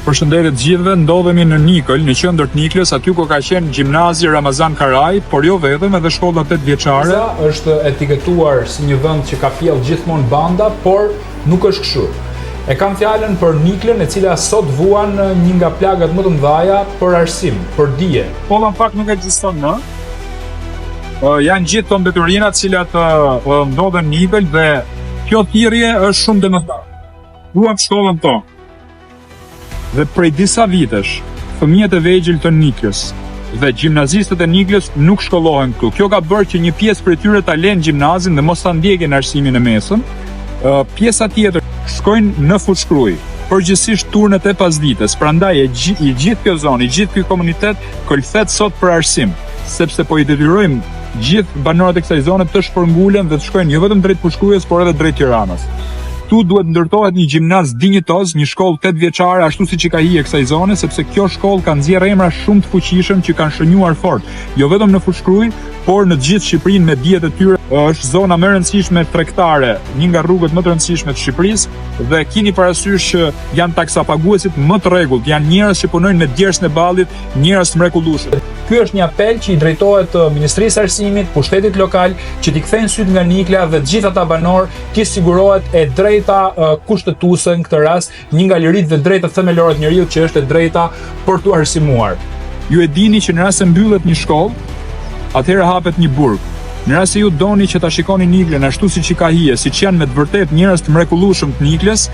Përshëndetje të gjithëve, ndodhemi në Nikël, në qendër të Niklës, aty ku ka qenë gjimnazi Ramazan Karaj, por jo vetëm, edhe shkolla 8 vjeçare. Është etiketuar si një vend që ka fjellë gjithmonë banda, por nuk është kështu. E kam fjalën për Niklën, e cila sot vuan një nga plagat më të mëdha për arsim, për dije. Shkolla në fakt nuk ekziston më. Janë gjithë të mbeturinat cilat ndodhen në Nikël dhe kjo thirrje është shumë domethënë. Vuam shkollën tonë. Dhe prej disa vitesh, fëmijët e vegjël të Niklës dhe gjimnazistët e Niklës nuk shkollohen këtu. Kjo ka bërë që një pjesë prej tyre ta lënë gjimnazin dhe mos ta ndjekin arsimin e mesëm. Pjesa tjetër shkojnë në fushkruj, përgjithsisht turnet e pasdites. Prandaj i gjithë kjo zonë, i gjithë ky komunitet kolthet sot për arsim, sepse po i detyrojmë gjithë banorët e kësaj zone të shpërngulen dhe të shkojnë jo vetëm drejt fushkrujës, por edhe drejt Tiranës. Tu duhet ndërtohet një gjimnaz dinjitoz, një shkollë 8 vjeçare ashtu siç i ka hije kësaj zone, sepse kjo shkollë ka nxjerrë emra shumë të fuqishëm që kanë shënuar fort, jo vetëm në Fushkruj, por në të gjithë Shqipërinë me dijet e tyre. Është zona më e rëndësishme tregtare, një nga rrugët më të rëndësishme të Shqipërisë dhe keni parasysh që janë taksapaguesit më të rregullt, janë njerëz që punojnë me djersën e ballit, njerëz të mrekullueshëm. Ky është një apel që i drejtohet Ministrisë së Arsimit, pushtetit lokal, që t'i kthejnë syt nga Nikla dhe të gjithë ata banor, t'i sigurohet e drejta kushtetuese në këtë rast, një nga liritë dhe drejtat themelore të njeriut që është e drejta për t'u arsimuar. Ju e dini që në rast se mbyllet një shkollë, atëherë hapet një burg. Në rast se ju doni që ta shikoni Niklën ashtu siç i ka hije, siç janë me të vërtetë njerëz të mrekullueshëm të Niklës,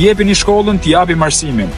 jepini shkollën, t'i japim arsimin.